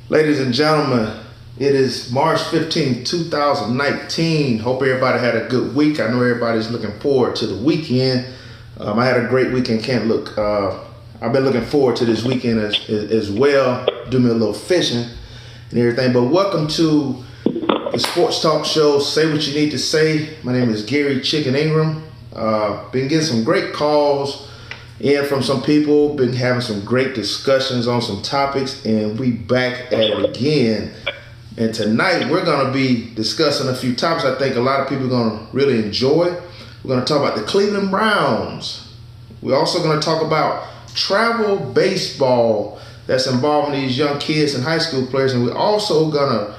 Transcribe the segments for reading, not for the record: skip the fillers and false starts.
Ladies and gentlemen, it is March 15th, 2019. Hope everybody had a good week. I know everybody's looking forward to the weekend. I had a great weekend. I've been looking forward to this weekend as well. Do me a little fishing and everything. But welcome to the Sports Talk Show, Say What You Need to Say. My name is Gary Chicken Ingram. Been getting some great calls in from some people, been having some great discussions on some topics, and we back at it again. And tonight we're going to be discussing a few topics I think a lot of people are going to really enjoy. We're going to talk about the Cleveland Browns. We're also going to talk about travel baseball that's involving these young kids and high school players, and we're also going to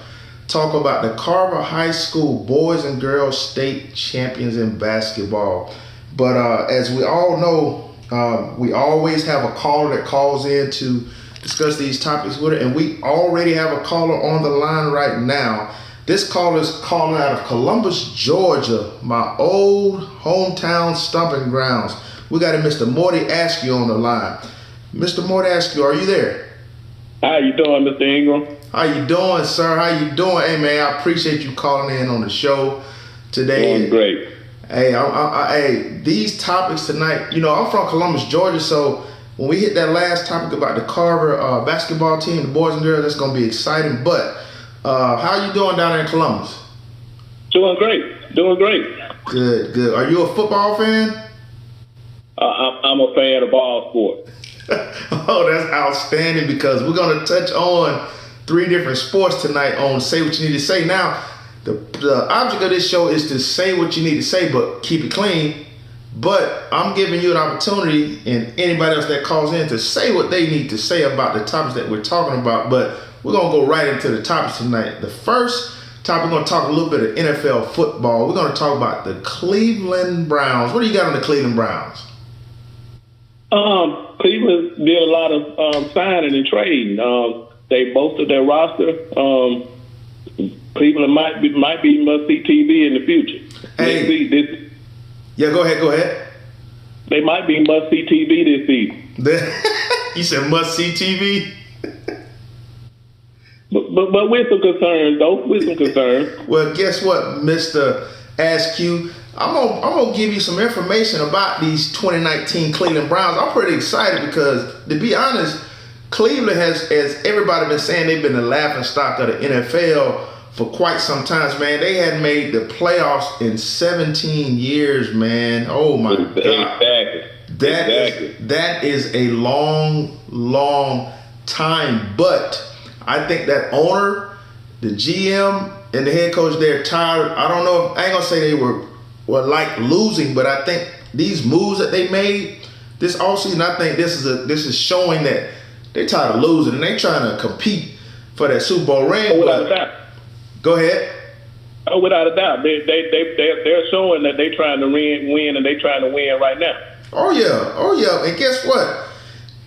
talk about the Carver High School boys and girls state champions in basketball. But as we all know, we always have a caller that calls in to discuss these topics with it, and we already have a caller on the line right now. This caller is calling out of Columbus, Georgia, my old hometown stomping grounds. We got a Mr. Morty Askew on the line. Mr. Morty Askew, are you there? How you doing, Mr. Ingram? How you doing, sir? How you doing? Hey, man, I appreciate you calling in on the show today. Doing great. Hey, these topics tonight, you know, I'm from Columbus, Georgia, so when we hit that last topic about the Carver basketball team, the boys and girls, that's going to be exciting. But how you doing down there in Columbus? Doing great. Good. Are you a football fan? I'm a fan of all sports. Oh, that's outstanding, because we're going to touch on 3 different sports tonight on Say What You Need to Say. Now, the object of this show is to say what you need to say, but keep it clean. But I'm giving you an opportunity, and anybody else that calls in, to say what they need to say about the topics that we're talking about. But we're going to go right into the topics tonight. The first topic, we're going to talk a little bit of NFL football. We're going to talk about the Cleveland Browns. What do you got on the Cleveland Browns? Cleveland did a lot of signing and trading. They bolstered their roster. Cleveland might be must-see TV in the future. Hey, yeah, go ahead. They might be must-see TV this season. You said must-see TV? But with some concerns, though. Well, guess what, Mr. Askew? I'm gonna give you some information about these 2019 Cleveland Browns. I'm pretty excited because, to be honest, Cleveland has, as everybody been saying, they've been the laughing stock of the NFL for quite some time, man. They hadn't made the playoffs in 17 years, man. Oh my God. Exactly. That is a long time. But I think that owner, the GM, and the head coach, they're tired. I don't know. I ain't gonna say they were like losing, but I think these moves that they made this offseason, I think this is showing that they're tired of losing and they trying to compete for that Super Bowl ring. Without a doubt. Go ahead. Oh, without a doubt, they're showing that they're trying to win, and they're trying to win right now. Oh yeah. And guess what?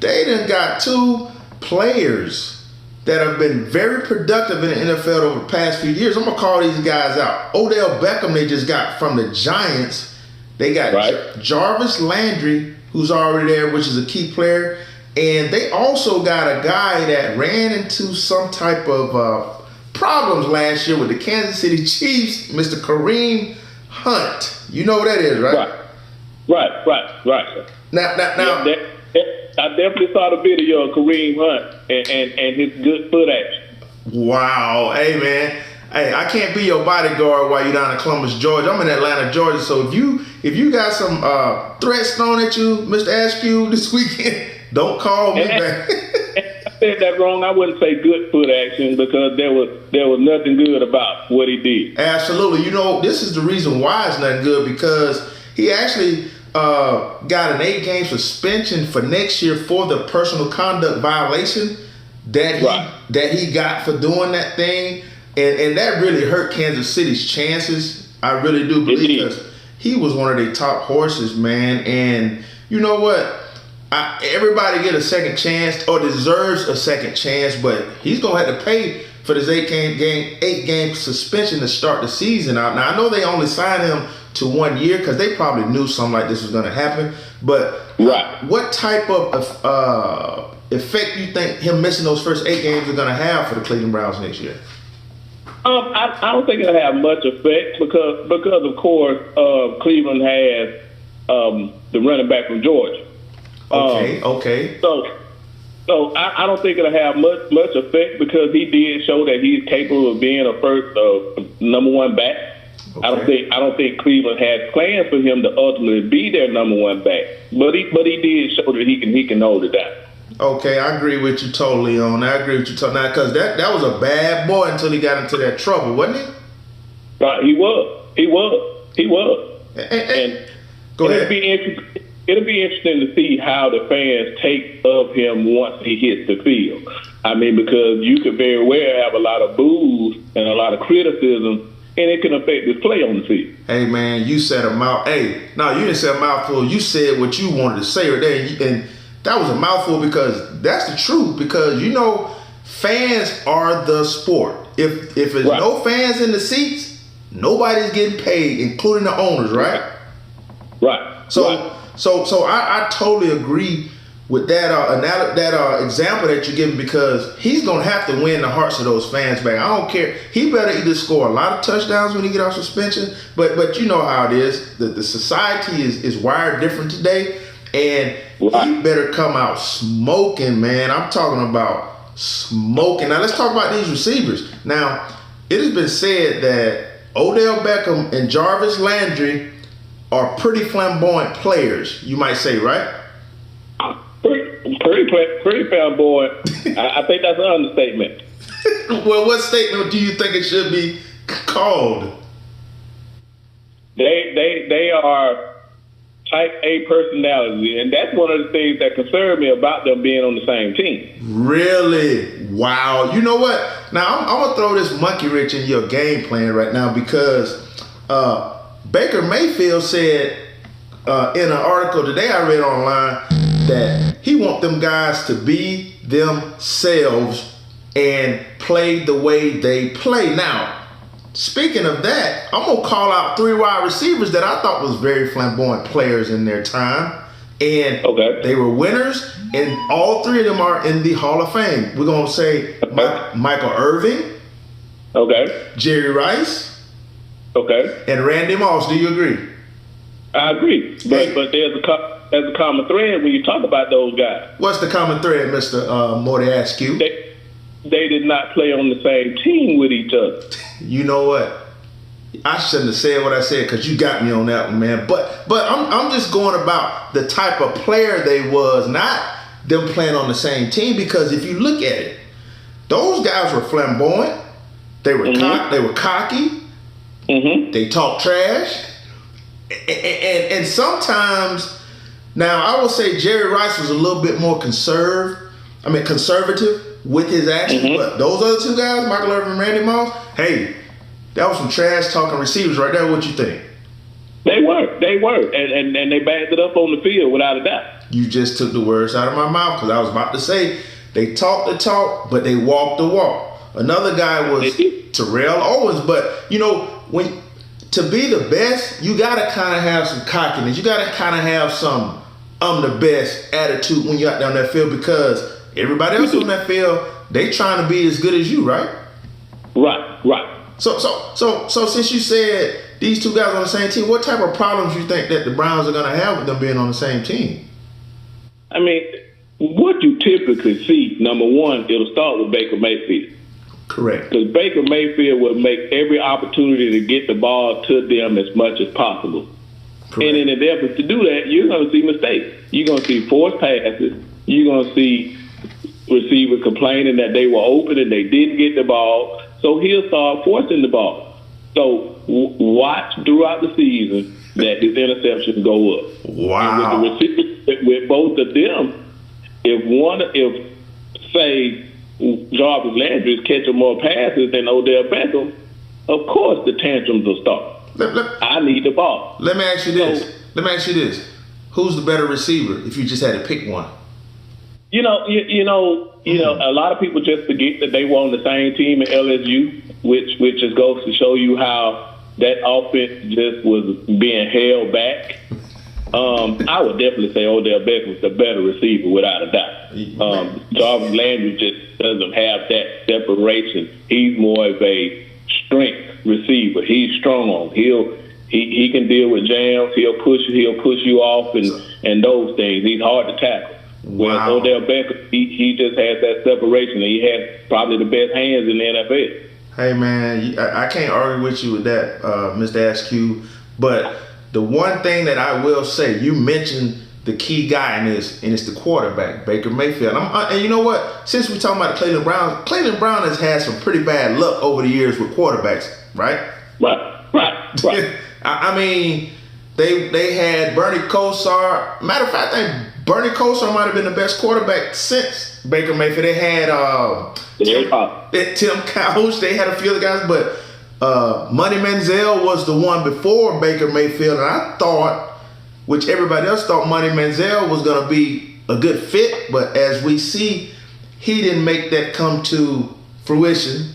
They done got 2 players that have been very productive in the NFL over the past few years. I'm gonna call these guys out. Odell Beckham, they just got from the Giants. They got Jarvis Landry, who's already there, which is a key player, and they also got a guy that ran into some type of problems last year with the Kansas City Chiefs, Mr. Kareem Hunt. You know who that is, right? Right. Now. I definitely saw the video of Kareem Hunt and his good foot action. Wow. Hey, man. Hey, I can't be your bodyguard while you're down in Columbus, Georgia. I'm in Atlanta, Georgia. So if you got some threats thrown at you, Mr. Askew, this weekend, don't call me back. I said that wrong. I wouldn't say good foot action because there was nothing good about what he did. Absolutely. You know, this is the reason why it's not good, because he actually got an 8-game suspension for next year for the personal conduct violation that he got for doing that thing. And that really hurt Kansas City's chances. I really do believe, because he was one of their top horses, man. And you know what? Everybody get a second chance or deserves a second chance, but he's going to have to pay for this 8-game suspension to start the season out. Now, I know they only signed him to 1 year because they probably knew something like this was going to happen. But what type of effect you think him missing those first 8 games are going to have for the Cleveland Browns next year? I don't think it'll have much effect because of course Cleveland has the running back from Georgia. Okay. So I don't think it'll have much effect because he did show that he's capable of being a first number one back. Okay. I don't think Cleveland has plans for him to ultimately be their number one back, but he did show that he can hold it down. Okay, I agree with you totally on that. I agree with you totally because that was a bad boy until he got into that trouble, wasn't he? Right, he was. And go ahead. It'll be interesting to see how the fans take of him once he hits the field. I mean, because you could very well have a lot of boos and a lot of criticism, and it can affect his play on the field. Hey, man, you said a mouth. Hey, no, you didn't say a mouthful. You said what you wanted to say right there, and that was a mouthful because that's the truth. Because, you know, fans are the sport. If there's no fans in the seats, nobody's getting paid, including the owners, right? Right. So I totally agree with that example that you're giving because he's gonna have to win the hearts of those fans back. I don't care. He better either score a lot of touchdowns when he get off suspension, but you know how it is. The society is wired different today, and he better come out smoking, man. I'm talking about smoking. Now let's talk about these receivers. Now it has been said that Odell Beckham and Jarvis Landry are pretty flamboyant players, you might say, right? Pretty flamboyant. I think that's an understatement. Well, what statement do you think it should be called? They are type A personality, and that's one of the things that concern me about them being on the same team. Really? Wow. You know what? Now, I'm going to throw this monkey wrench in your game plan right now because Baker Mayfield said in an article today I read online that he want them guys to be themselves and play the way they play. Now, speaking of that, I'm going to call out 3 wide receivers that I thought was very flamboyant players in their time. And they were winners, and all 3 of them are in the Hall of Fame. We're going to say Michael Irvin, Jerry Rice, and Randy Moss. Do you agree? I agree. But there's a common thread when you talk about those guys. What's the common thread, Mr. Morty Askew? They did not play on the same team with each other. You know what? I shouldn't have said what I said because you got me on that one, man. But I'm just going about the type of player they was, not them playing on the same team. Because if you look at it, those guys were flamboyant. They were they were cocky. They talked trash. And sometimes, now I will say Jerry Rice was a little bit more conservative with his actions. But those other 2 guys, Michael Irvin and Randy Moss, hey, that was some trash talking receivers right there. What you think? They were, and they backed it up on the field without a doubt. You just took the words out of my mouth because I was about to say they talked the talk, but they walked the walk. Another guy was Terrell Owens, but you know to be the best, you gotta kind of have some cockiness. You gotta kind of have some I'm the best attitude when you're out down that field because everybody else on that field, they trying to be as good as you, right? Right. So since you said these 2 guys on the same team, what type of problems you think that the Browns are gonna have with them being on the same team? I mean, what you typically see, number one, it'll start with Baker Mayfield. Correct. Because Baker Mayfield will make every opportunity to get the ball to them as much as possible. Correct. And in an effort to do that, you're going to see mistakes. You're going to see forced passes. You're going to see receivers complaining that they were open and they didn't get the ball. So he'll start forcing the ball. So watch throughout the season that his interceptions go up. Wow. And with the receivers, with both of them, if say Jarvis Landry is catching more passes than Odell Beckham, of course the tantrums will start. I need the ball. Let me ask you this. Who's the better receiver if you just had to pick one? You know, a lot of people just forget that they were on the same team at LSU, which just goes to show you how that offense just was being held back. I would definitely say Odell Beckham was the better receiver without a doubt. Jarvis Landry just doesn't have that separation. He's more of a strength receiver. He's strong. He can deal with jams. He'll push you off and those things. He's hard to tackle. Wow. Where Odell Beckham, he just has that separation, and he has probably the best hands in the NFL. Hey man, I can't argue with you with that, Mr. Askew. But the one thing that I will say, you mentioned the key guy in this, and it's the quarterback, Baker Mayfield. And you know what? Since we're talking about the Cleveland Browns has had some pretty bad luck over the years with quarterbacks, right? Right. I mean, they had Bernie Kosar. Matter of fact, I think Bernie Kosar might have been the best quarterback since Baker Mayfield. They had Tim Couch. They had a few other guys, but Money Manziel was the one before Baker Mayfield, and I thought, which everybody else thought, Money Manziel was going to be a good fit, but as we see, he didn't make that come to fruition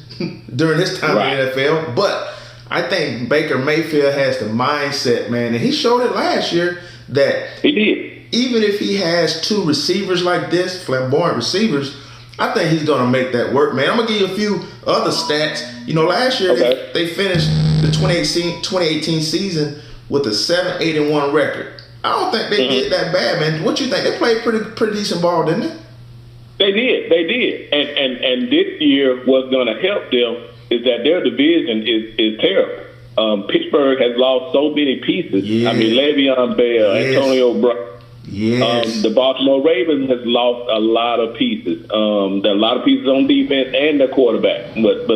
during his time in the NFL. But I think Baker Mayfield has the mindset, man, and he showed it last year that he did. Even if he has two receivers like this, flamboyant receivers, I think he's going to make that work, man. I'm going to give you a few other stats. You know, last year they finished the 2018 season with a 7-8-1 record. I don't think they did that bad, man. What you think? They played pretty decent ball, didn't they? They did. And this year, what's going to help them is that their division is terrible. Pittsburgh has lost so many pieces. Yeah. I mean, Le'Veon Bell, Antonio Brown. Yes. The Baltimore Ravens has lost a lot of pieces. There are a lot of pieces on defense and the quarterback, but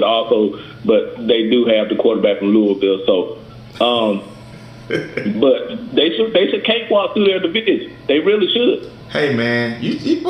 they do have the quarterback from Louisville. So, but they should cakewalk through their division. They really should. Hey man, you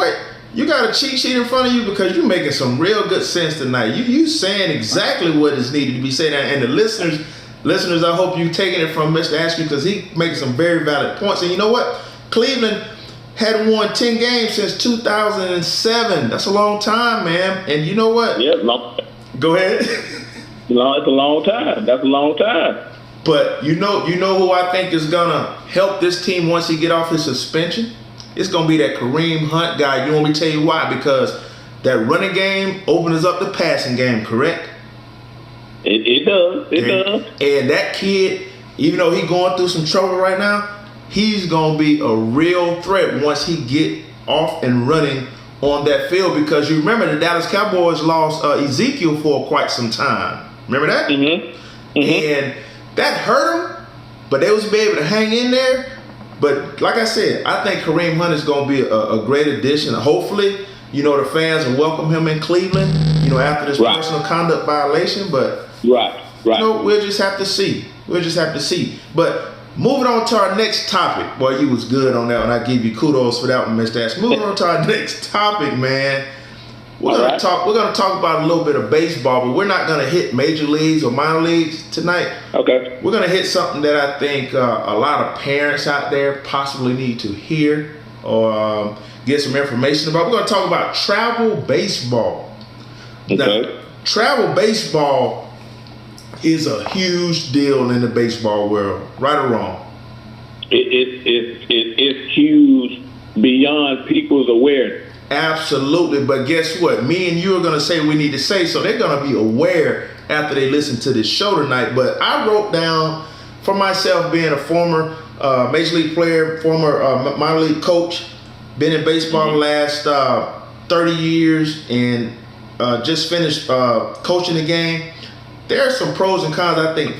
got a cheat sheet in front of you because you're making some real good sense tonight. You saying exactly what is needed to be said, and the listeners, I hope you taking it from Mr. Askew because he making some very valid points. And you know what? Cleveland had won 10 games since 2007. That's a long time, man. And you know what? Yeah, long. Go ahead. It's a long time. That's a long time. But you know who I think is gonna help this team once he get off his suspension? It's gonna be that Kareem Hunt guy. You want me to tell you why? Because that running game opens up the passing game, correct? It does. It does. And that kid, even though he's going through some trouble right now, he's going to be a real threat once he get off and running on that field, because you remember the Dallas Cowboys lost Ezekiel for quite some time. Remember that? And that hurt him, but they was able to hang in there. But like I said, I think Kareem Hunt is going to be a great addition. Hopefully, the fans will welcome him in Cleveland, after this personal conduct violation. But, we'll just have to see. But moving on to our next topic. Boy, you was good on that one. I give you kudos for that one, Mr. Ash. Moving on to our next topic, man. We're gonna talk about a little bit of baseball, but we're not gonna hit major leagues or minor leagues tonight. Okay. We're gonna hit something that I think a lot of parents out there possibly need to hear or get some information about. We're gonna talk about travel baseball. Okay. Now, travel baseball is a huge deal in the baseball world, right or wrong? It's huge beyond people's awareness. Absolutely, but guess what? Me and you are going to say we need to say, so they're going to be aware after they listen to this show tonight. But I wrote down for myself, being a former major league player, former minor league coach, been in baseball the last 30 years, and just finished coaching the game. There are some pros and cons I think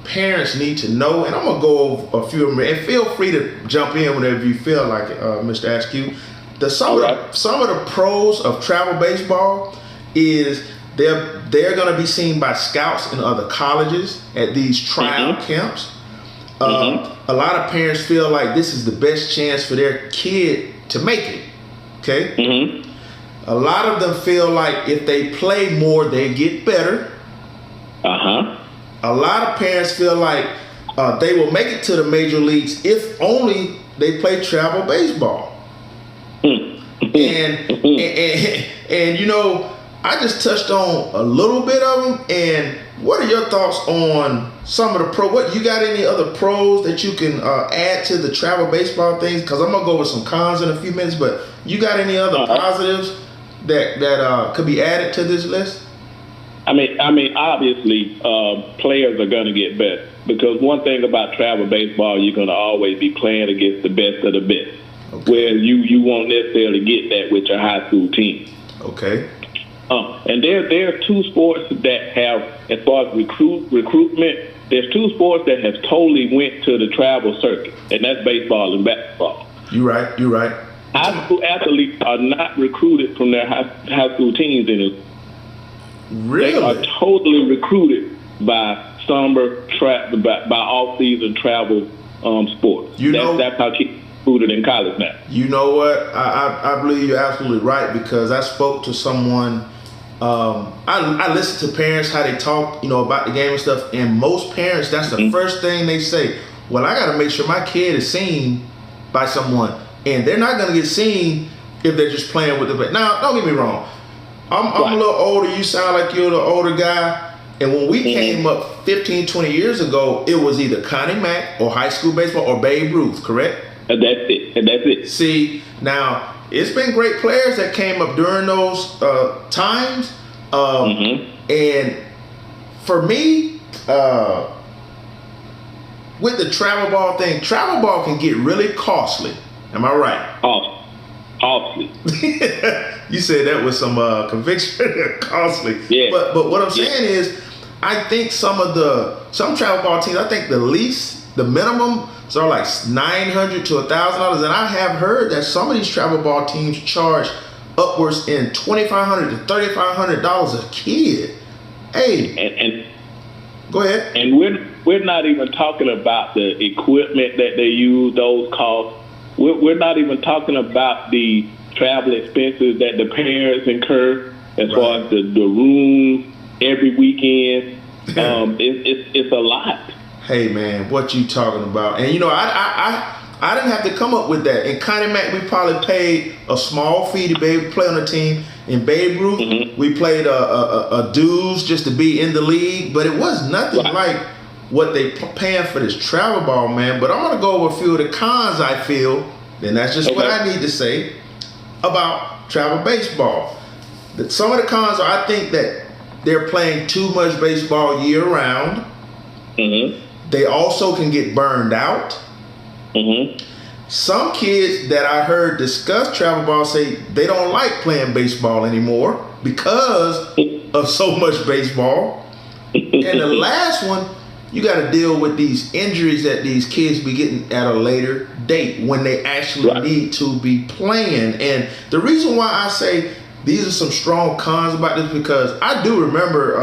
parents need to know, and I'm going to go over a few of them. And feel free to jump in whenever you feel like it, Mr. Askew. Some of the pros of travel baseball is they're going to be seen by scouts in other colleges at these trial camps. A lot of parents feel like this is the best chance for their kid to make it. Okay. A lot of them feel like if they play more, they get better. A lot of parents feel like they will make it to the major leagues if only they play travel baseball. And I just touched on a little bit of them. And what are your thoughts on some of the pro? What you got any other pros that you can add to the travel baseball things? Because I'm gonna go with some cons in a few minutes. But you got any other positives that could be added to this list? I mean, obviously, players are going to get better because one thing about travel baseball, you're going to always be playing against the best of the best. Okay. Where you won't necessarily get that with your high school team. Okay. And there are two sports that have, as far as recruitment, there's two sports that have totally went to the travel circuit, and that's baseball and basketball. You're right. High school athletes are not recruited from their high school teams anymore. Really? They are totally recruited by summer by off-season travel sports. That's how kids are recruited in college now. You know what? I believe you're absolutely right because I spoke to someone. I listen to parents how they talk, about the game and stuff, and most parents, that's the first thing they say. Well, I got to make sure my kid is seen by someone, and they're not going to get seen if they're just playing with the. Now, don't get me wrong. I'm a little older. You sound like you're the older guy. And when we came up 15, 20 years ago, it was either Connie Mack or high school baseball or Babe Ruth, correct? And that's it. See, now, it's been great players that came up during those times. And for me, with the travel ball thing, travel ball can get really costly. Am I right? Costly. You said that with some conviction. Costly. Yeah. But what I'm saying is, I think some travel ball teams, I think the minimum are like $900 to $1,000, and I have heard that some of these travel ball teams charge upwards in $2,500 to $3,500 a kid. Hey. And go ahead. And we're not even talking about the equipment that they use, those costs. We're not even talking about the travel expenses that the parents incur as far as the room every weekend. It's a lot. Hey man, what you talking about? And I didn't have to come up with that. In Connie Mack, we probably paid a small fee to be able to play on the team. In Babe Ruth, we played a dues just to be in the league, but it was nothing like what they paying for this travel ball, man. But I'm gonna go over a few of the cons I feel, and that's just what I need to say about travel baseball. Some of the cons are, I think that they're playing too much baseball year round. They also can get burned out. Some kids that I heard discuss travel ball say they don't like playing baseball anymore because of so much baseball. And the last one, you got to deal with these injuries that these kids be getting at a later date when they actually need to be playing. And the reason why I say these are some strong cons about this, because I do remember,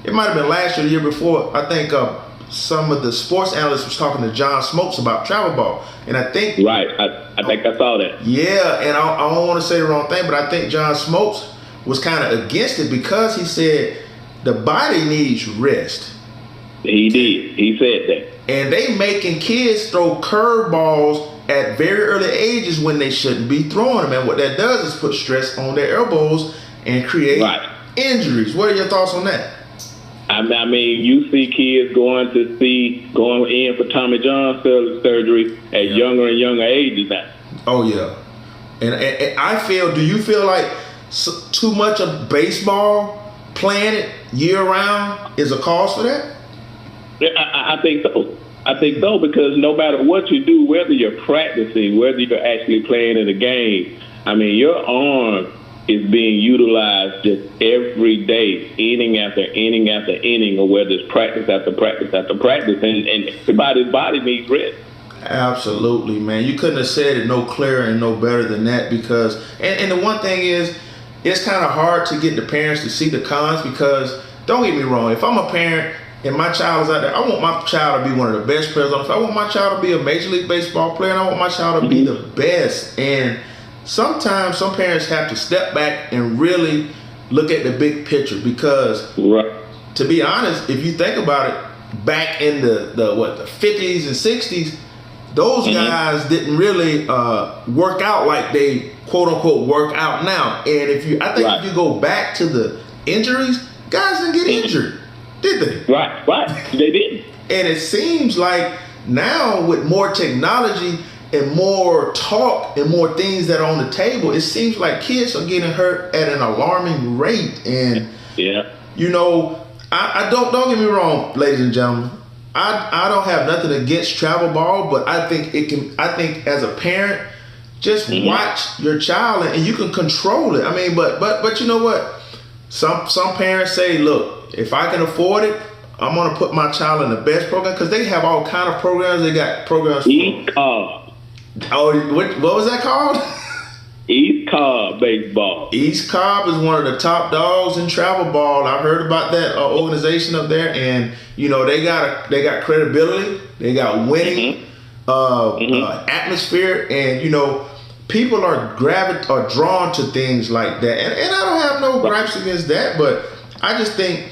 it might have been last year, the year before, I think some of the sports analysts was talking to John Smokes about travel ball. And I think... Right. I think I saw that. Yeah, and I don't want to say the wrong thing, but I think John Smokes was kind of against it because he said the body needs rest. He did. He said that. And they making kids throw curveballs at very early ages when they shouldn't be throwing them. And what that does is put stress on their elbows and create injuries. What are your thoughts on that? I mean, you see kids going in for Tommy John surgery at younger and younger ages now. Oh, yeah. And I feel, do you feel like too much of baseball, playing it year round, is a cause for that? I think so. I think so, because no matter what you do, whether you're practicing, whether you're actually playing in a game, I mean, your arm is being utilized just every day, inning after inning after inning, or whether it's practice after practice after practice, and everybody's body needs rest. Absolutely, man. You couldn't have said it no clearer and no better than that, because, and the one thing is, it's kind of hard to get the parents to see the cons, because, don't get me wrong, if I'm a parent and my child is out there, I want my child to be one of the best players on the field. I want my child to be a Major League Baseball player, and I want my child to be the best. And sometimes some parents have to step back and really look at the big picture, because to be honest, if you think about it, back in the 50s and 60s, those guys didn't really work out like they quote unquote work out now. And if you go back to the injuries, guys didn't get injured, did they? Right. They didn't. And it seems like now with more technology and more talk and more things that are on the table, it seems like kids are getting hurt at an alarming rate. And you know, I don't get me wrong, ladies and gentlemen. I don't have nothing against travel ball, but I think as a parent, just watch your child and you can control it. I mean, but you know what? Some parents say, look, if I can afford it, I'm gonna put my child in the best program, because they have all kind of programs. They got programs. East Cobb. Oh, what was that called? East Cobb baseball. East Cobb is one of the top dogs in travel ball. I heard about that organization up there, and you know they got credibility, they got winning atmosphere, and you know people are drawn to things like that, and I don't have no gripes against that, but I just think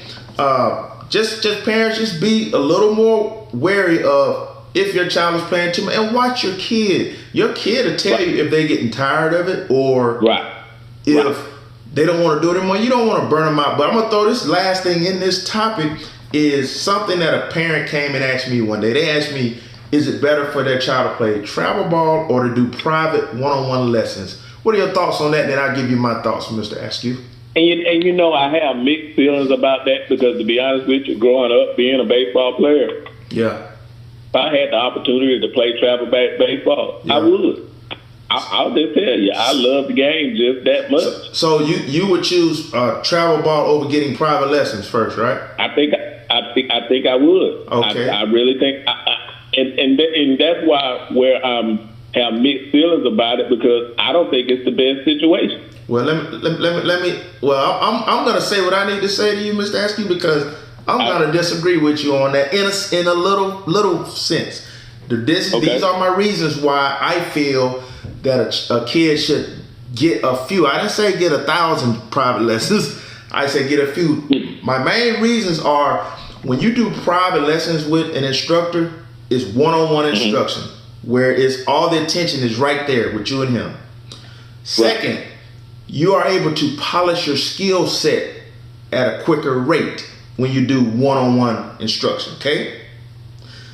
just parents, just be a little more wary of if your child is playing too much, and watch your kid. Your kid will tell you if they're getting tired of it, or if they don't want to do it anymore. You don't want to burn them out. But I'm gonna throw this last thing in this topic, is something that a parent came and asked me one day. They asked me, is it better for their child to play travel ball or to do private one-on-one lessons? What are your thoughts on that? Then I'll give you my thoughts, Mr. Askew. And you know, I have mixed feelings about that, because to be honest with you, growing up being a baseball player, if I had the opportunity to play travel baseball, I would. I'll just tell you, I love the game just that much. So you would choose travel ball over getting private lessons first, right? I think I would. Okay. I really think, and that's where have mixed feelings about it, because I don't think it's the best situation. Well, let me. Well, I'm gonna say what I need to say to you, Mr. Askew, because I'm gonna disagree with you on that in a little sense. These are my reasons why I feel that a kid should get a few. I didn't say get 1,000 private lessons. I said get a few. My main reasons are, when you do private lessons with an instructor, it's one-on-one instruction, where it's all the attention is right there with you and him. Second, you are able to polish your skill set at a quicker rate when you do one-on-one instruction, okay?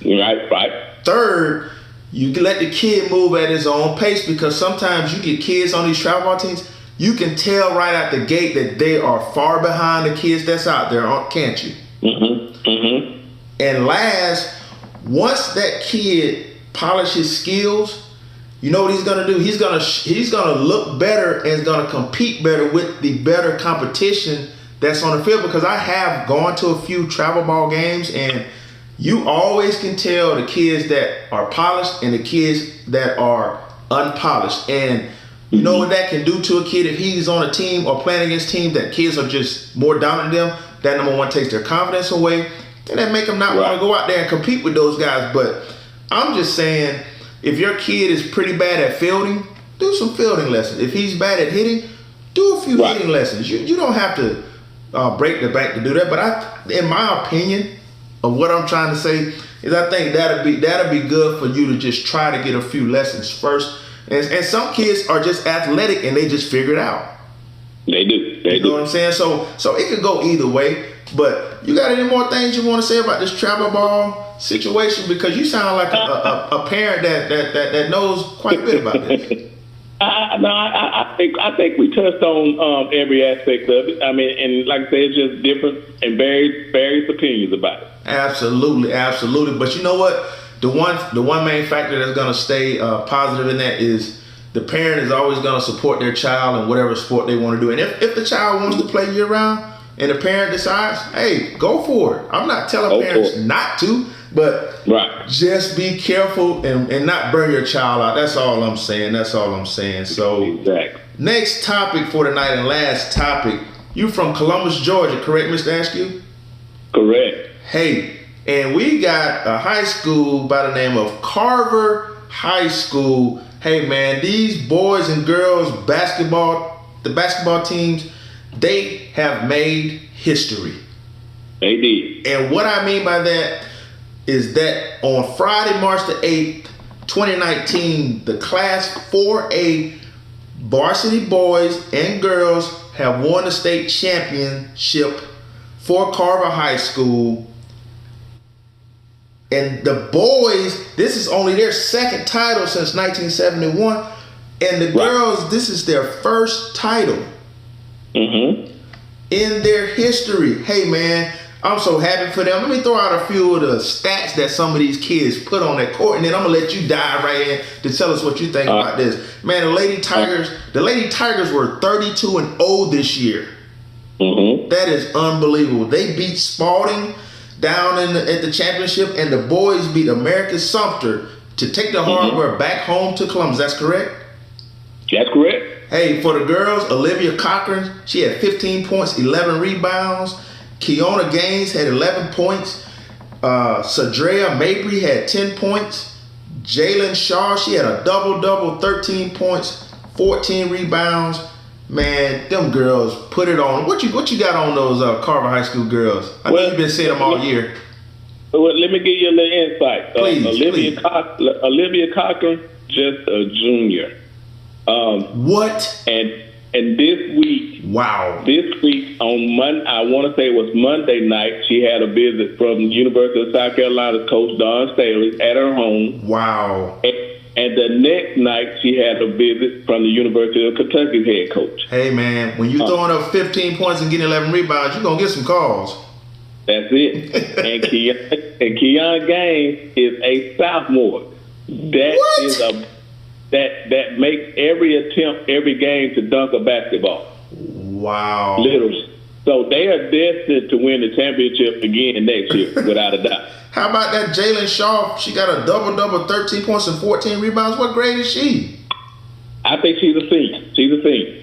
Right. Third, you can let the kid move at his own pace, because sometimes you get kids on these travel ball teams, you can tell right out the gate that they are far behind the kids that's out there, can't you? And last, once that kid polishes skills, you know what he's gonna do? He's gonna look better and is gonna compete better with the better competition that's on the field. Because I have gone to a few travel ball games, and you always can tell the kids that are polished and the kids that are unpolished. And you know what that can do to a kid if he's on a team or playing against teams that kids are just more dominant than them. That, number one, takes their confidence away, and that make them not want to go out there and compete with those guys. But I'm just saying, if your kid is pretty bad at fielding, do some fielding lessons. If he's bad at hitting, do a few hitting lessons. You don't have to break the bank to do that. But in my opinion, of what I'm trying to say is, I think that'll be good for you to just try to get a few lessons first. And some kids are just athletic and they just figure it out. They do. You know what I'm saying? So it could go either way. But you got any more things you want to say about this travel ball situation? Because you sound like a parent that knows quite a bit about this. I think we touched on every aspect of it. I mean, and like I said, it's just different and various opinions about it. Absolutely. But you know what? The one main factor that's going to stay positive in that is the parent is always going to support their child in whatever sport they want to do. And if the child wants to play year round and the parent decides, hey, go for it. I'm not telling parents not to, but just be careful and not burn your child out. That's all I'm saying. So next topic for tonight, and last topic. You from Columbus, Georgia, correct, Mr. Askew? Correct. Hey, and we got a high school by the name of Carver High School. Hey man, these boys and girls the basketball teams, they have made history. They did. And what I mean by that is that on Friday, March the 8th, 2019, the Class 4A varsity boys and girls have won the state championship for Carver High School. And the boys, this is only their second title since 1971. And the girls, this is their first title in their history. Hey, man, I'm so happy for them. Let me throw out a few of the stats that some of these kids put on that court, and then I'm gonna let you dive right in to tell us what you think about this. Man, the Lady Tigers were 32-0 this year. That is unbelievable. They beat Spalding down at the championship, and the boys beat American Sumter to take the hardware back home to Columbus. That's correct? That's correct. Hey, for the girls, Olivia Cochran, she had 15 points, 11 rebounds. Kiona Gaines had 11 points. Sadrea Mabry had 10 points. Jalen Shaw, she had a double-double, 13 points, 14 rebounds. Man, them girls put it on. What you got on those Carver High School girls? I know you've been seeing them all year. Well, let me give you a little insight. Please, Olivia Cochran, just a junior. What? And this week, on Monday, I want to say it was Monday night, she had a visit from the University of South Carolina's coach Don Staley at her home. Wow. And the next night, she had a visit from the University of Kentucky's head coach. Hey, man, when you're throwing up 15 points and getting 11 rebounds, you're going to get some calls. That's it. And Kiona Gaines is a sophomore. That makes every attempt, every game to dunk a basketball. Wow. Literally. So they are destined to win the championship again next year, without a doubt. How about that Jalen Shaw? She got a double-double, 13 points and 14 rebounds. What grade is she? I think she's a senior.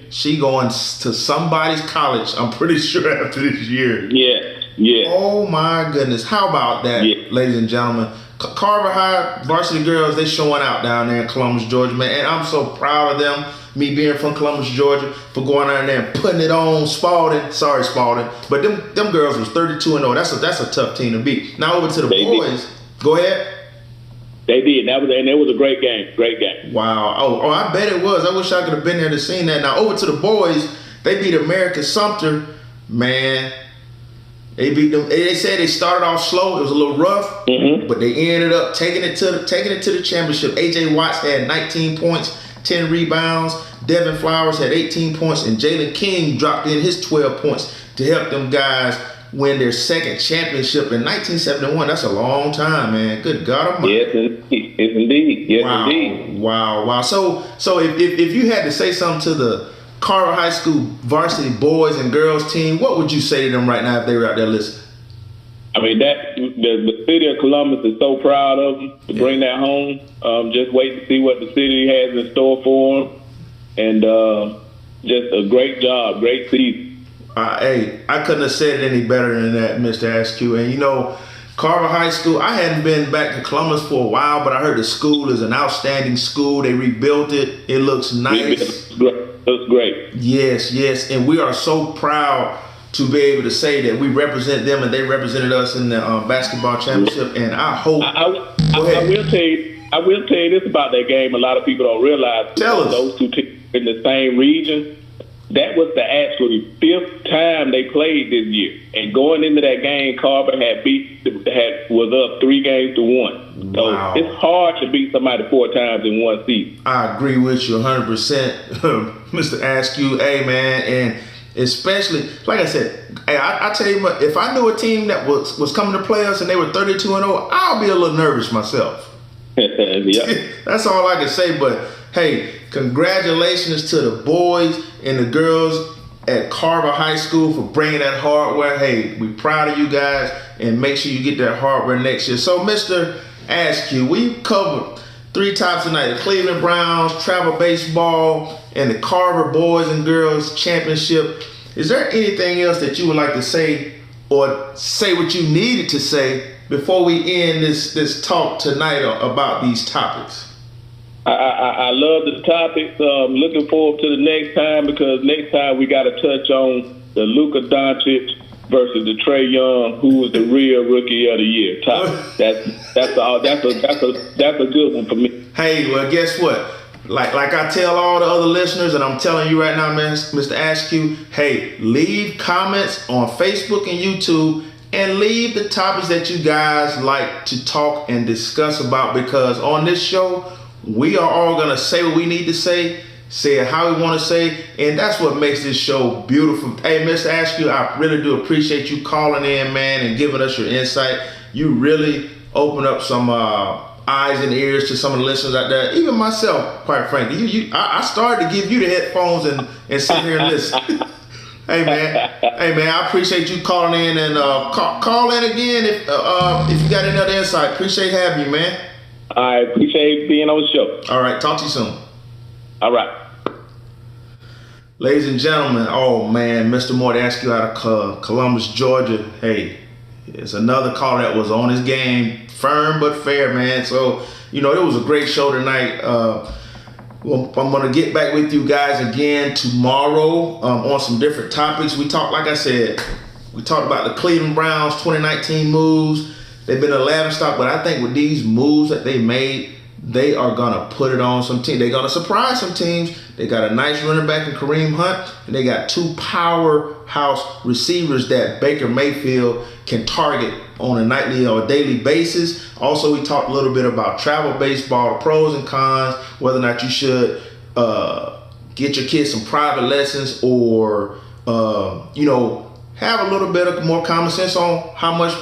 She going to somebody's college, I'm pretty sure, after this year. Yeah. Oh, my goodness. How about that, ladies and gentlemen? Carver High varsity girls, they showing out down there in Columbus, Georgia, man. And I'm so proud of them, me being from Columbus, Georgia, for going down there and putting it on Spalding. Sorry, Spalding. But them girls was 32-0. That's a tough team to beat. Now over to the boys. Go ahead. They did. It was a great game. Wow. Oh, I bet it was. I wish I could have been there to see that. Now over to the boys. They beat American Sumter. Man, they beat them. They said they started off slow. It was a little rough, but they ended up taking it to the championship. AJ Watts had 19 points, 10 rebounds. Devin Flowers had 18 points, and Jalen King dropped in his 12 points to help them guys win their second championship in 1971. That's a long time, man. Good God Almighty. Yes, indeed. Yes, indeed. Wow. So if you had to say something to the Carver High School varsity boys and girls team, what would you say to them right now if they were out there listening? I mean, the city of Columbus is so proud of them to bring that home. Just wait to see what the city has in store for them. And just a great job, great season. Hey, I couldn't have said it any better than that, Mr. Askew. And, Carver High School, I hadn't been back to Columbus for a while, but I heard the school is an outstanding school. They rebuilt it. It looks nice. It looks great. Yes. And we are so proud to be able to say that we represent them and they represented us in the basketball championship. And I hope. I will tell you this about that game. A lot of people don't realize. Tell us. Those two teams in the same region. That was the actually fifth time they played this year. And going into that game, Carver was up 3-1. So wow. It's hard to beat somebody 4 times in one season. I agree with you 100%, Mr. Askew. Hey, man, and especially, like I said, I tell you what, if I knew a team that was coming to play us and they were 32-0, I'll be a little nervous myself. Yeah. That's all I can say, but hey, congratulations to the boys and the girls at Carver High School for bringing that hardware. Hey, we're proud of you guys, and make sure you get that hardware next year. So, Mr. Askew, we covered 3 topics tonight: the Cleveland Browns, travel baseball, and the Carver Boys and Girls Championship. Is there anything else that you would like to say, or say what you needed to say before we end this talk tonight about these topics? I love the topics. Looking forward to the next time, because next time we got to touch on the Luka Doncic versus the Trae Young, who was the real Rookie of the Year topic. That's a good one for me. Hey, well, guess what? like I tell all the other listeners, and I'm telling you right now, man, Mr. Askew, hey, leave comments on Facebook and YouTube, and leave the topics that you guys like to talk and discuss about, because on this show, we are all gonna say what we need to say it how we want to say, and that's what makes this show beautiful. Hey, Mr. Askew, I really do appreciate you calling in, man, and giving us your insight. You really open up some eyes and ears to some of the listeners out there, even myself, quite frankly. I started to give you the headphones and sit here and listen. Hey man, I appreciate you calling in, and call in again if you got any other insight. Appreciate having you, man. I appreciate being on the show. All right, talk to you soon. All right. Ladies and gentlemen, oh man, Mr. Morty Askew out of Columbus, Georgia. Hey, it's another call that was on his game, firm but fair, man. So, it was a great show tonight. Well, I'm going to get back with you guys again tomorrow on some different topics. We talked about the Cleveland Browns 2019 moves. They've been a laughing stock, but I think with these moves that they made, they are going to put it on some teams. They're going to surprise some teams. They got a nice running back in Kareem Hunt, and they got two powerhouse receivers that Baker Mayfield can target on a nightly or daily basis. Also, we talked a little bit about travel baseball, pros and cons, whether or not you should get your kids some private lessons, or have a little bit of more common sense on how much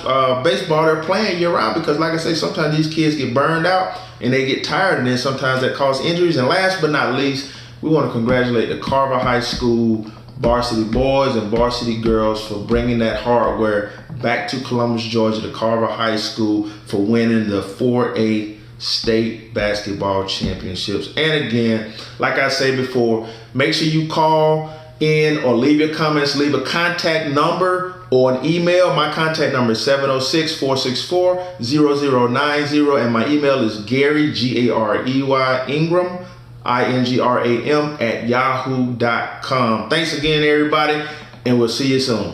baseball they're playing year round, because like I say, sometimes these kids get burned out and they get tired, and then sometimes that causes injuries. And last but not least, we want to congratulate the Carver High School varsity boys and varsity girls for bringing that hardware back to Columbus, Georgia, to Carver High School, for winning the 4A state basketball championships. And again, like I said before, make sure you call in or leave your comments, leave a contact number or an email. My contact number is 706-464-0090, and my email is Gary, Garey, Ingram, INGRAM @yahoo.com. Thanks again, everybody, and we'll see you soon.